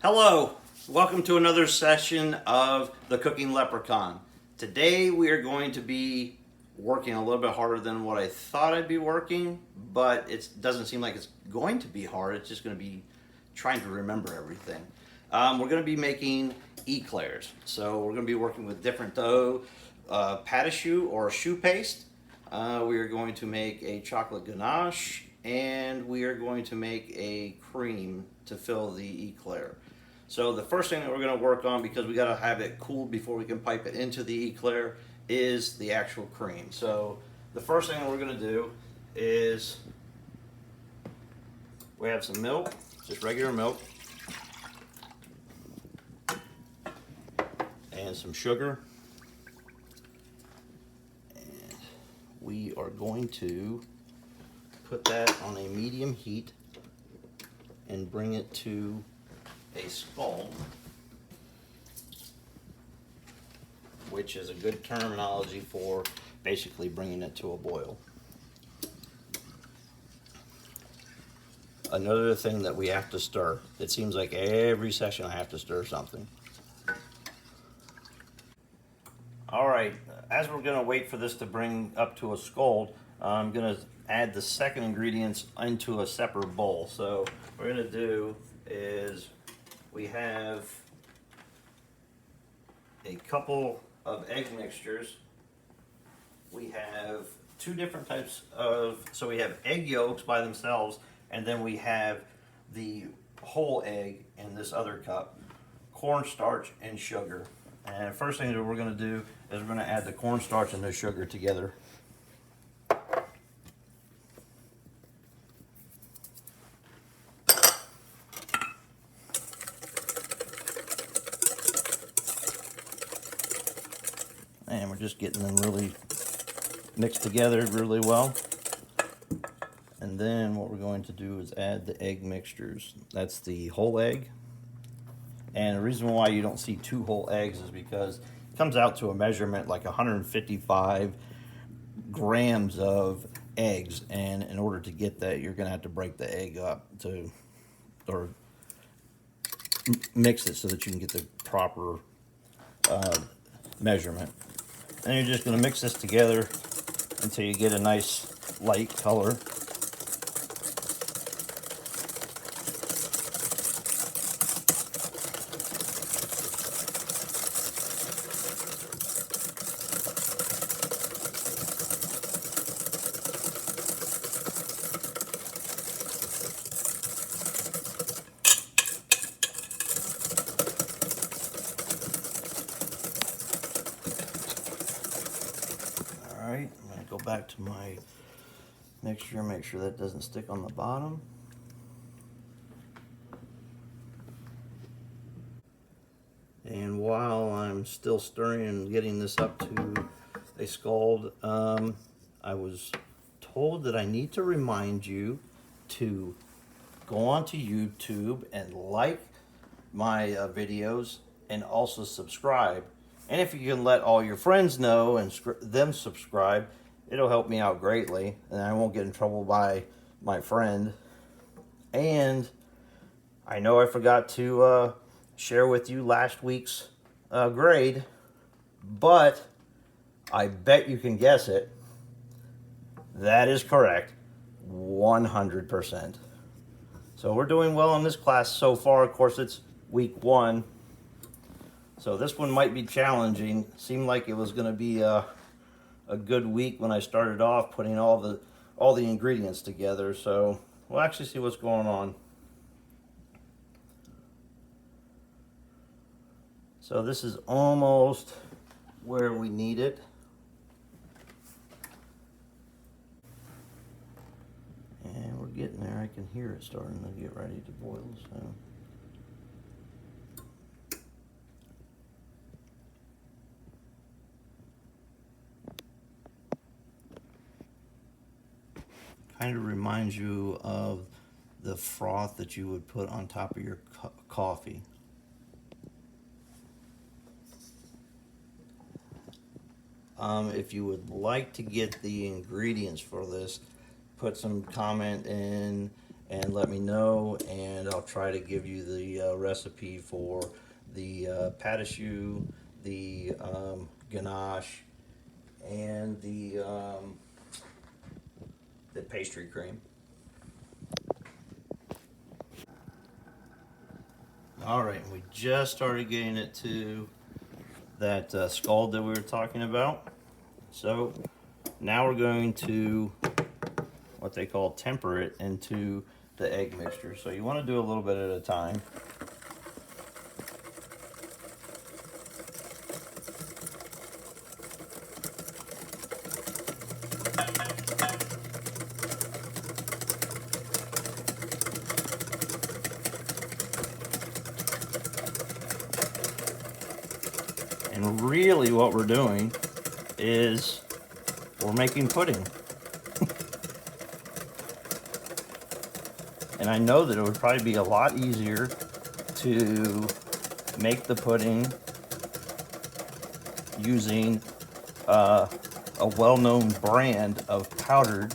Hello, welcome to another session of the Cooking Leprechaun. Today we are going to be working a little bit harder than what I thought I'd be working, but it doesn't seem like it's going to be hard. It's just going to be trying to remember everything. We're going to be making eclairs. So we're going to be working with different dough, pate choux or choux paste. We are going to make a chocolate ganache, and we are going to make a cream to fill the eclair. So the first thing that we're going to work on, because we got to have it cooled before we can pipe it into the eclair, is the actual cream. So the first thing that we're going to do is we have some milk, just regular milk, and some sugar. And we are going to put that on a medium heat and bring it to a scald, which is a good terminology for basically bringing it to a boil. Another thing that we have to stir. It seems like every session I have to stir something. All right, as we're going to wait for this to bring up to a scald, I'm going to add the second ingredients into a separate bowl. So what we're going to do is we have a couple of egg mixtures. We have two different types of, so we have egg yolks by themselves, and then we have the whole egg in this other cup, cornstarch and sugar. And first thing that we're going to do is we're going to add the cornstarch and the sugar together. And we're just getting them really mixed together really well. And then what we're going to do is add the egg mixtures. That's the whole egg. And the reason why you don't see two whole eggs is because it comes out to a measurement like 155 grams of eggs. And in order to get that, you're going to have to break the egg up or mix it so that you can get the proper measurement. And you're just going to mix this together until you get a nice light color. Alright, I'm going to go back to my mixture, make sure that doesn't stick on the bottom. And while I'm still stirring and getting this up to a scald, I was told that I need to remind you to go onto YouTube and like my videos and also subscribe. And if you can let all your friends know and them subscribe, it'll help me out greatly, and I won't get in trouble by my friend. And I know I forgot to share with you last week's grade, but I bet you can guess it. That is correct, 100%. So we're doing well in this class so far. Of course, it's week 1. So this one might be challenging. Seemed like it was going to be a good week when I started off putting all the ingredients together. So we'll actually see what's going on. So this is almost where we need it. And we're getting there. I can hear it starting to get ready to boil. So. Kind of reminds you of the froth that you would put on top of your coffee. If you would like to get the ingredients for this, put some comment in and let me know, and I'll try to give you the recipe for the pate choux, the ganache, and the pastry cream. All right, we just started getting it to that scald that we were talking about. So now we're going to what they call temper it into the egg mixture. So you want to do a little bit at a time. And really what we're doing is we're making pudding. And I know that it would probably be a lot easier to make the pudding using a well-known brand of powdered.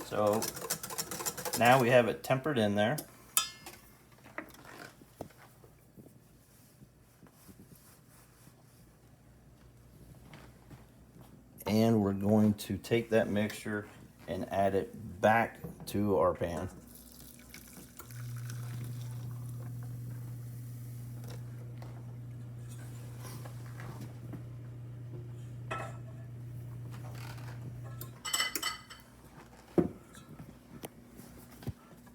So now we have it tempered in there. And we're going to take that mixture and add it back to our pan.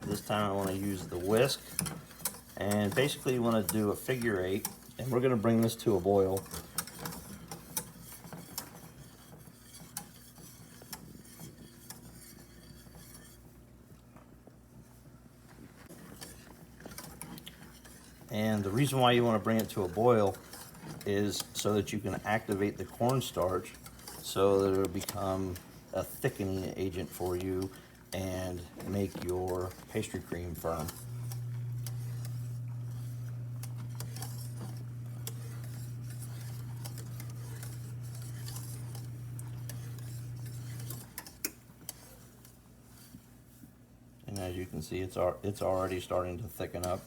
This time I want to use the whisk, and basically you want to do a figure 8, and we're going to bring this to a boil. And the reason why you want to bring it to a boil is so that you can activate the cornstarch so that it'll become a thickening agent for you and make your pastry cream firm. And as you can see, it's already starting to thicken up.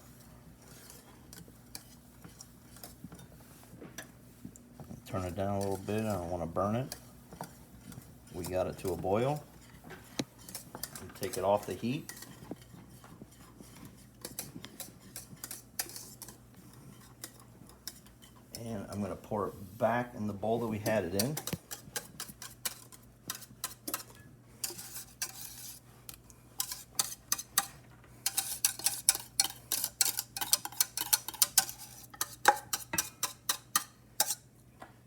Turn it down a little bit. I don't want to burn it. We got it to a boil. Take it off the heat. And I'm going to pour it back in the bowl that we had it in.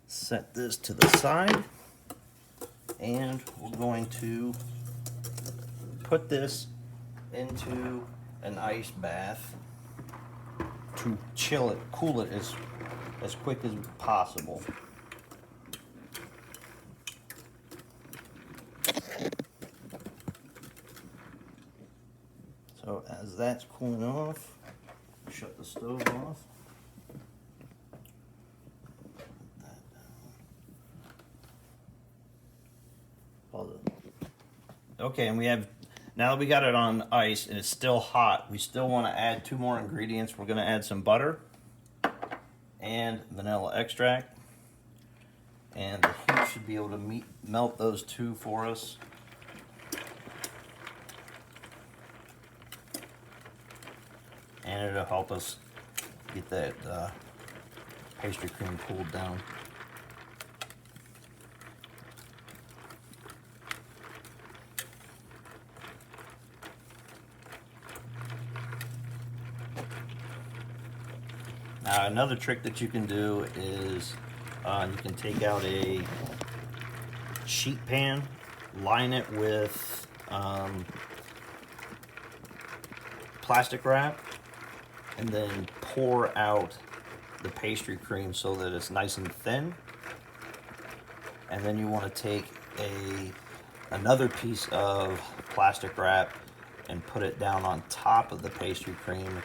Set this to the side, and we're going to put this into an ice bath to chill it, cool it as quick as possible. So as that's cooling off, shut the stove off. Okay, and we have, now that we got it on ice and it's still hot, we still want to add 2 more ingredients. We're going to add some butter and vanilla extract. And the heat should be able to melt those 2 for us. And it'll help us get that pastry cream cooled down. Now, another trick that you can do is you can take out a sheet pan, line it with plastic wrap, and then pour out the pastry cream so that it's nice and thin. And then you want to take another piece of plastic wrap and put it down on top of the pastry cream.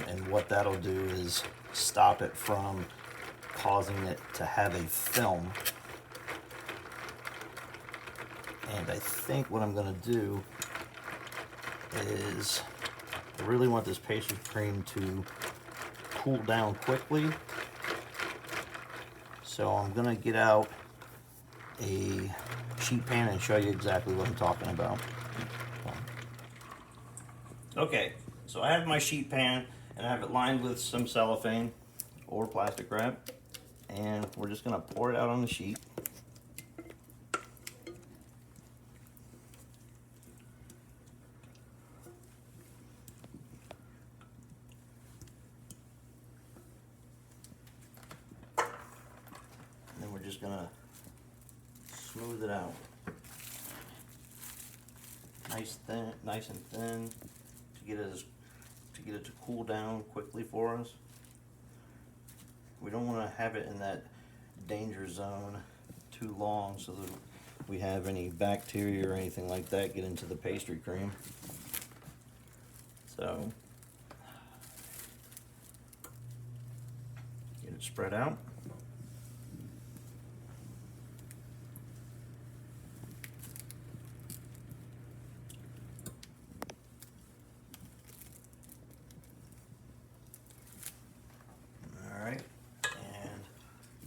And what that'll do is stop it from causing it to have a film. And I think what I'm going to do is I really want this pastry cream to cool down quickly. So I'm going to get out a sheet pan and show you exactly what I'm talking about. Okay, so I have my sheet pan and I have it lined with some cellophane or plastic wrap, and we're just going to pour it out on the sheet. And then we're just going to smooth it out. Nice and thin to get it to cool down quickly for us. We don't want to have it in that danger zone too long so that we have any bacteria or anything like that get into the pastry cream. So get it spread out.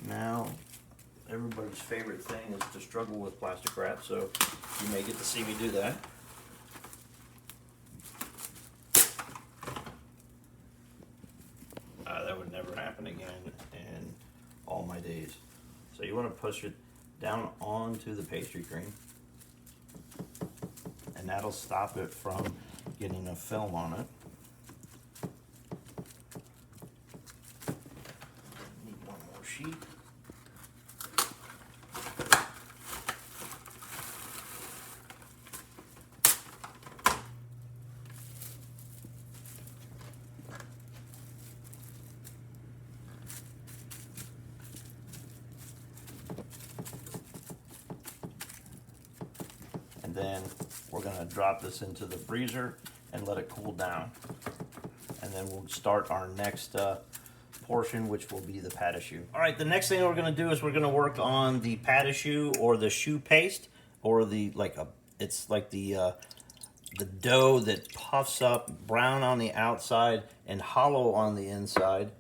Now, everybody's favorite thing is to struggle with plastic wrap, so you may get to see me do that. That would never happen again in all my days. So you want to push it down onto the pastry cream, and that'll stop it from getting a film on it. Need one more sheet. And then we're going to drop this into the freezer and let it cool down. And then we'll start our next portion, which will be the pate choux. All right, the next thing we're going to do is we're going to work on the pate choux, or the choux paste, or the it's like the dough that puffs up, brown on the outside and hollow on the inside,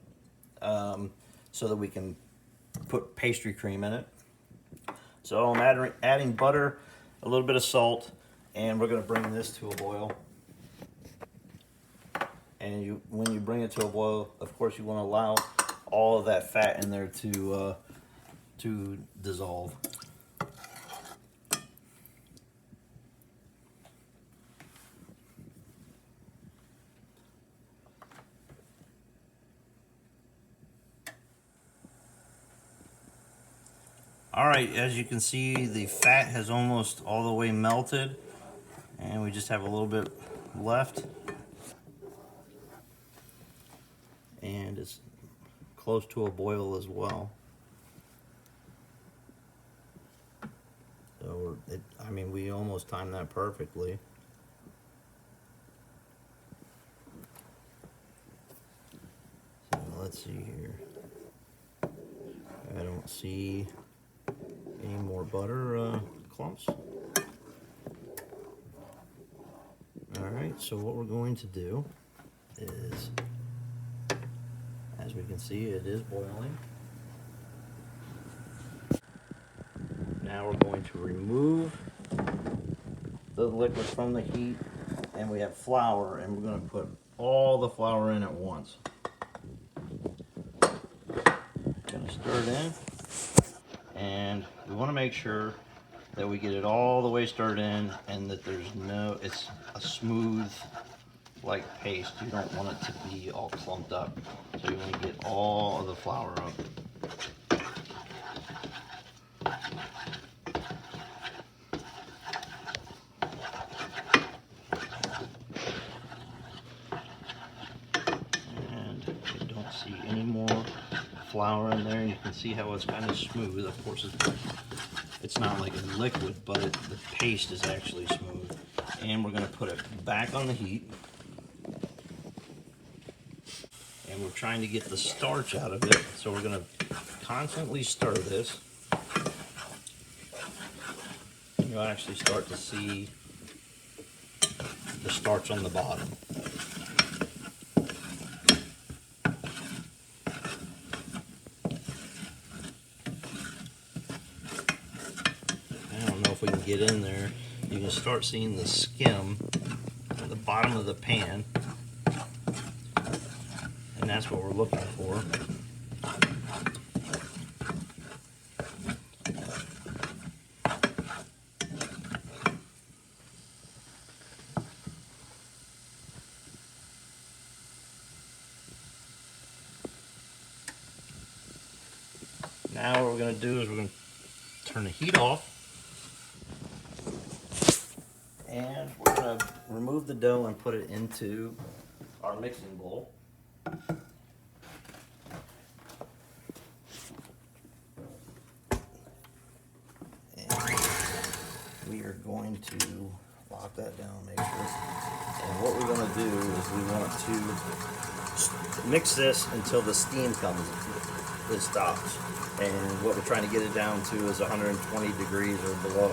so that we can put pastry cream in it. So I'm adding butter, a little bit of salt, and we're going to bring this to a boil. And when you bring it to a boil, of course, you want to allow all of that fat in there to dissolve. All right, as you can see, the fat has almost all the way melted, and we just have a little bit left. And it's close to a boil as well. So, I mean, we almost timed that perfectly. So let's see here. I don't see any more butter clumps. Alright, so what we're going to do is, as we can see, it is boiling. Now we're going to remove the liquid from the heat, and we have flour, and we're going to put all the flour in at once. Going to stir it in, and we want to make sure that we get it all the way stirred in, and that it's a smooth like paste. You don't want it to be all clumped up, so you want to get all of the flour up. And you don't see any more flour in there. You can see how it's kind of smooth. Of course, it's not like a liquid, but the paste is actually smooth. And we're going to put it back on the heat. And we're trying to get the starch out of it, so we're going to constantly stir this. you'll actually start to see the starch on the bottom. I don't know if we can get in there. You can start seeing the skim at the bottom of the pan, and that's what we're looking for. Now what we're going to do is we're going to turn the heat off, and we're going to remove the dough and put it into our mixing bowl. And we are going to lock that down, make sure. And what we're going to do is we want to mix this until the steam comes, it stops. And what we're trying to get it down to is 120 degrees or below.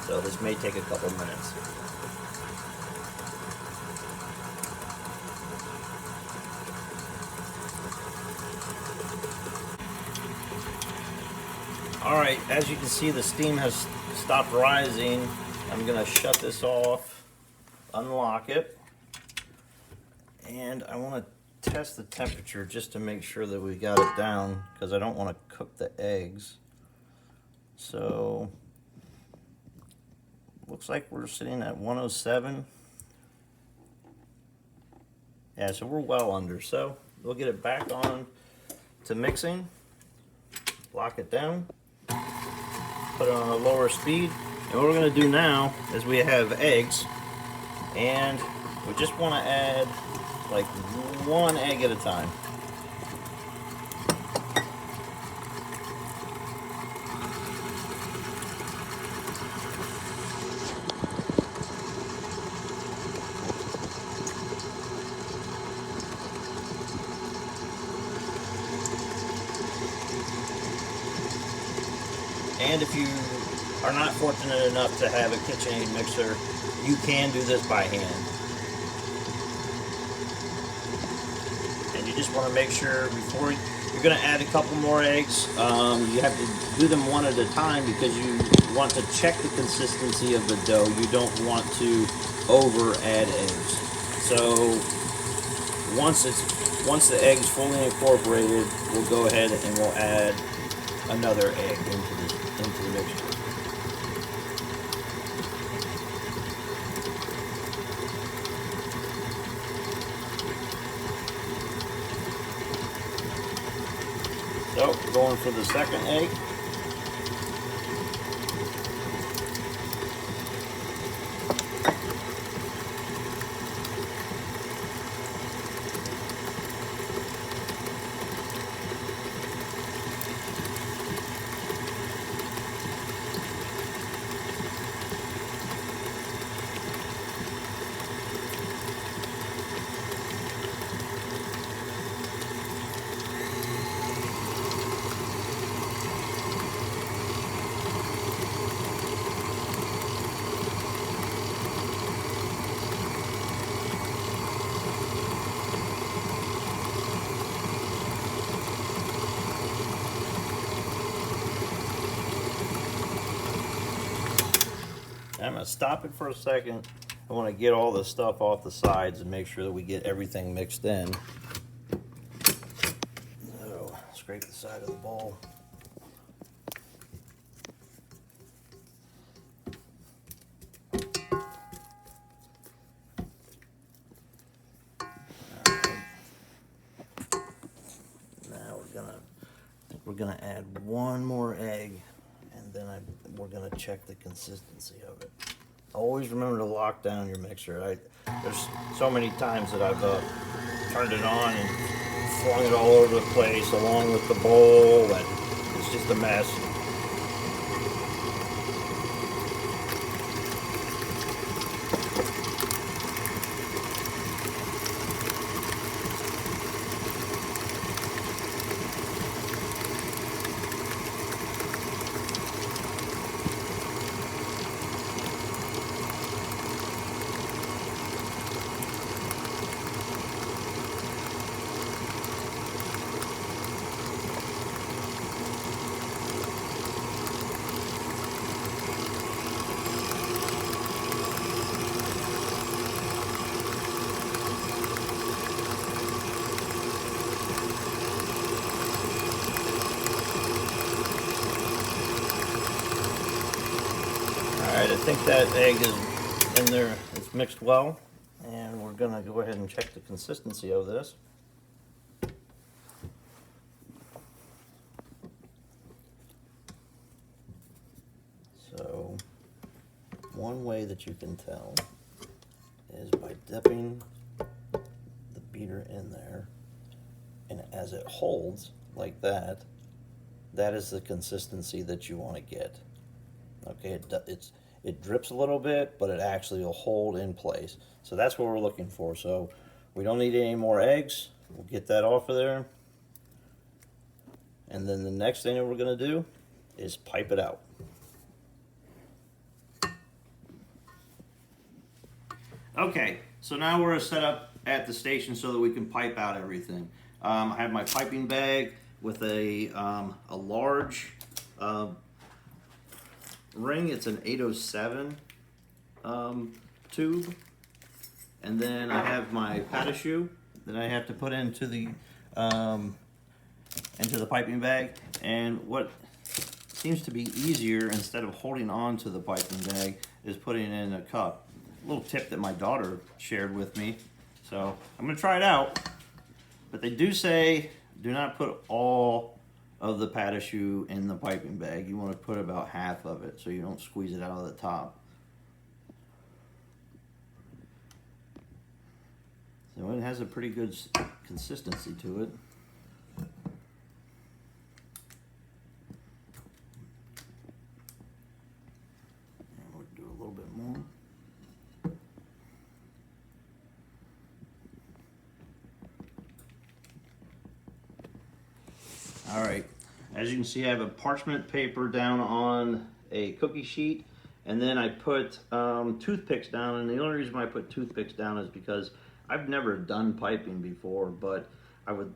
So this may take a couple minutes. Alright, as you can see, the steam has stopped rising. I'm going to shut this off, unlock it, and I want to test the temperature just to make sure that we got it down, because I don't want to cook the eggs. So looks like we're sitting at 107. Yeah, so we're well under. So we'll get it back on to mixing, lock it down, put it on a lower speed. And what we're going to do now is we have eggs, and we just want to add like one egg at a time. And if you are not fortunate enough to have a KitchenAid mixer, you can do this by hand. And you just want to make sure before you're going to add a couple more eggs, you have to do them one at a time, because you want to check the consistency of the dough. You don't want to over add eggs. So once the egg's fully incorporated, we'll go ahead and we'll add another egg into the mixture. So we're going for the second egg. I'm going to stop it for a second. I want to get all the stuff off the sides and make sure that we get everything mixed in. So, scrape the side of the bowl. Now we're gonna add one more egg, and then we're gonna check the consistency of it. Always remember to lock down your mixer. There's so many times that I've turned it on and flung it all over the place along with the bowl, and it's just a mess. that egg is in there, it's mixed well, and we're gonna go ahead and check the consistency of this. So, one way that you can tell is by dipping the beater in there, and as it holds like that, that is the consistency that you want to get. Okay, it drips a little bit, but it actually will hold in place. So that's what we're looking for. So we don't need any more eggs. We'll get that off of there. And then the next thing that we're going to do is pipe it out. Okay, so now we're set up at the station so that we can pipe out everything. I have my piping bag with a large ring. It's an 807 tube, and then I have my pate choux that I have to put into the piping bag. And what seems to be easier, instead of holding on to the piping bag, is putting it in a cup. A little tip that my daughter shared with me. So I'm going to try it out, but they do say do not put all of the pate choux in the piping bag. You want to put about half of it so you don't squeeze it out of the top. So it has a pretty good consistency to it. And we'll do a little bit more. All right, as you can see, I have a parchment paper down on a cookie sheet, and then I put toothpicks down. And the only reason why I put toothpicks down is because I've never done piping before, but I have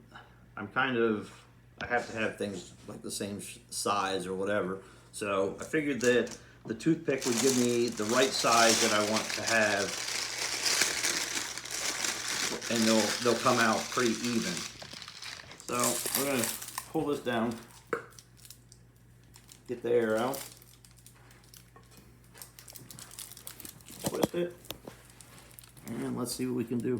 to have things like the same size or whatever. So I figured that the toothpick would give me the right size that I want to have, and they'll come out pretty even. So we're gonna pull this down, get the air out, twist it, and let's see what we can do.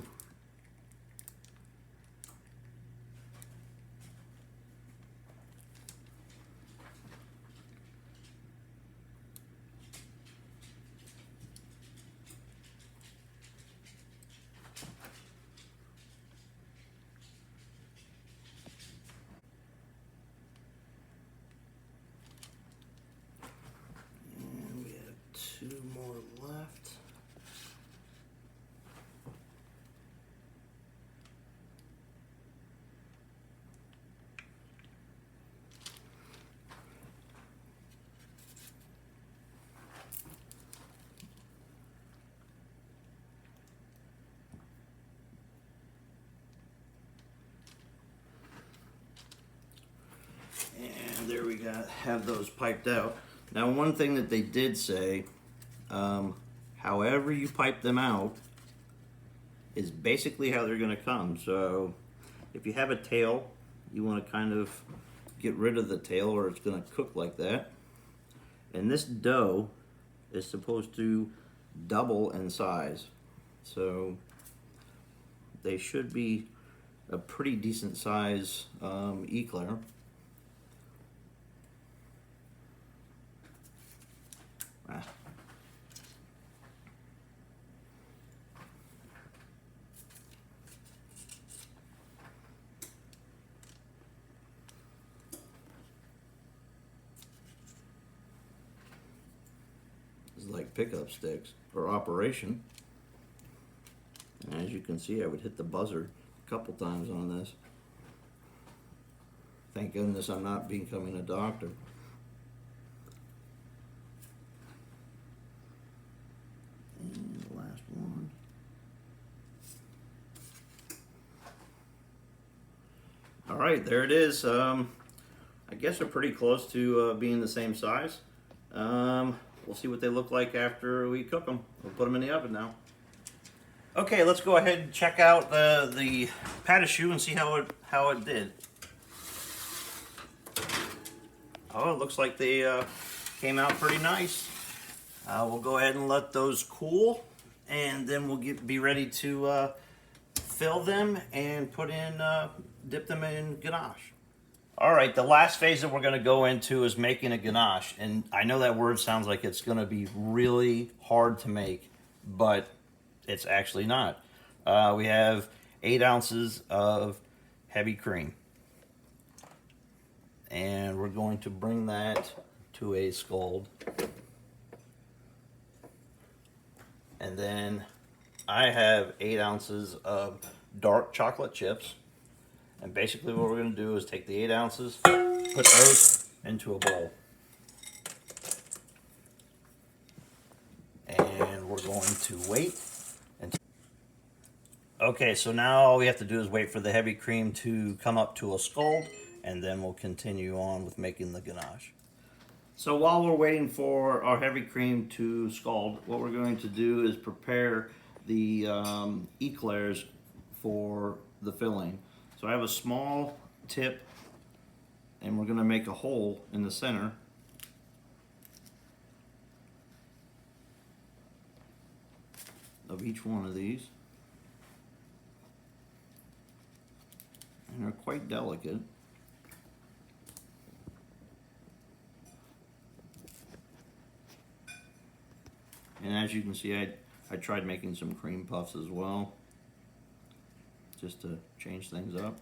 Two more left. And there we have those piped out. Now, one thing that they did say, however you pipe them out is basically how they're going to come. So if you have a tail, you want to kind of get rid of the tail, or it's going to cook like that. And this dough is supposed to double in size, so they should be a pretty decent size eclair. Like pickup sticks for operation. And as you can see, I would hit the buzzer a couple times on this. Thank goodness I'm not becoming a doctor. And the last one. All right, there it is. I guess they're pretty close to being the same size. We'll see what they look like after we cook them. We'll put them in the oven now. Okay, let's go ahead and check out the pate choux and see how it did. Oh, it looks like they came out pretty nice. We'll go ahead and let those cool, and then we'll be ready to fill them and dip them in ganache. All right, the last phase that we're going to go into is making a ganache. And I know that word sounds like it's going to be really hard to make, but it's actually not. We have 8 ounces of heavy cream. And we're going to bring that to a scald. And then I have 8 ounces of dark chocolate chips. And basically what we're going to do is take the 8 ounces, put those into a bowl. And we're going to wait. Okay, so now all we have to do is wait for the heavy cream to come up to a scald, and then we'll continue on with making the ganache. So while we're waiting for our heavy cream to scald, what we're going to do is prepare the eclairs for the filling. So I have a small tip, and we're going to make a hole in the center. Of each one of these. And they're quite delicate. And as you can see, I tried making some cream puffs as well, just to change things up.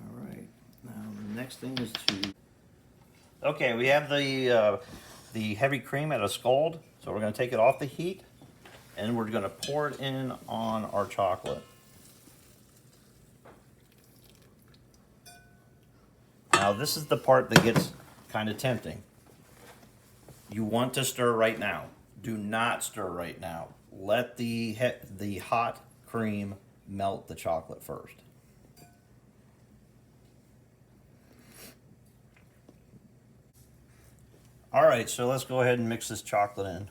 All right, now the next thing is okay, we have the heavy cream at a scald, so we're going to take it off the heat, and we're going to pour it in on our chocolate. Now this is the part that gets kind of tempting. You want to stir right now. Do not stir right now. Let the hot cream melt the chocolate first. All right, so let's go ahead and mix this chocolate in.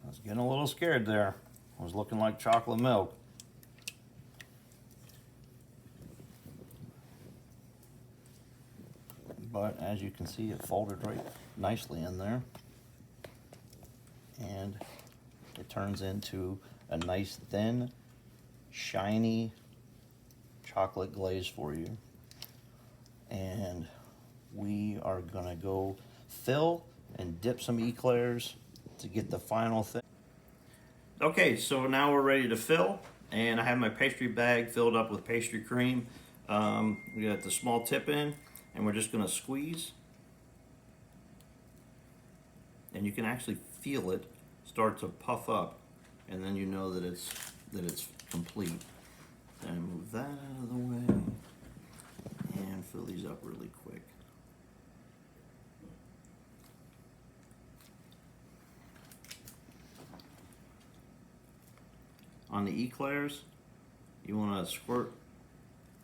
I was getting a little scared there. It was looking like chocolate milk. But as you can see, it folded right nicely in there. And it turns into a nice thin, shiny chocolate glaze for you. And we are gonna go fill and dip some eclairs to get the final thing. Okay, so now we're ready to fill, and I have my pastry bag filled up with pastry cream. We got the small tip in, and we're just gonna squeeze. And you can actually feel it start to puff up, and then you know that it's complete. And move that out of the way, and fill these up really quick. On the eclairs, you want to squirt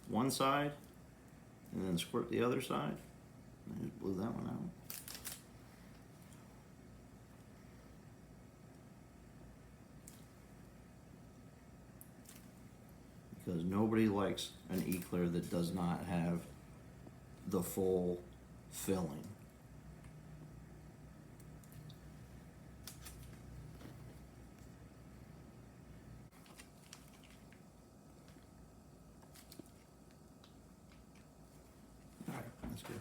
one side, and then squirt the other side. I just blew that one out. Because nobody likes an eclair that does not have the full filling. All right, that's good.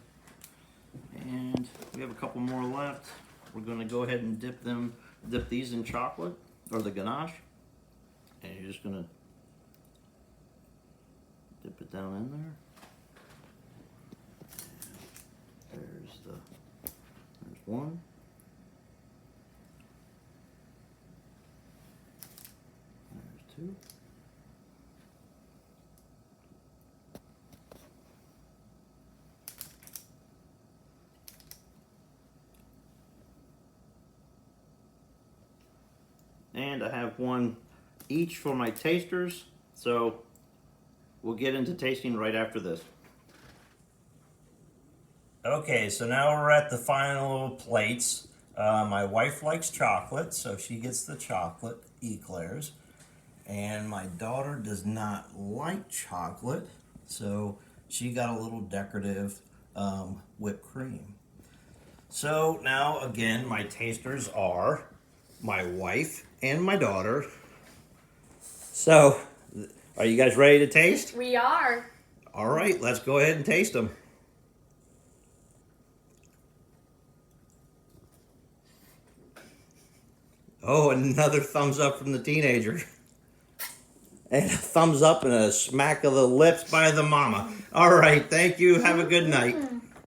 And we have a couple more left. We're going to go ahead and dip them dip these in chocolate, or the ganache, and you're just gonna dip it down in there. There's one. There's two. And I have one each for my tasters, so we'll get into tasting right after this. Okay, so now we're at the final plates. My wife likes chocolate, so she gets the chocolate eclairs. And my daughter does not like chocolate, so she got a little decorative whipped cream. So now, again, my tasters are my wife and my daughter. So, are you guys ready to taste? We are. All right, let's go ahead and taste them. Oh, another thumbs up from the teenager. And a thumbs up and a smack of the lips by the mama. All right, thank you. Have a good night.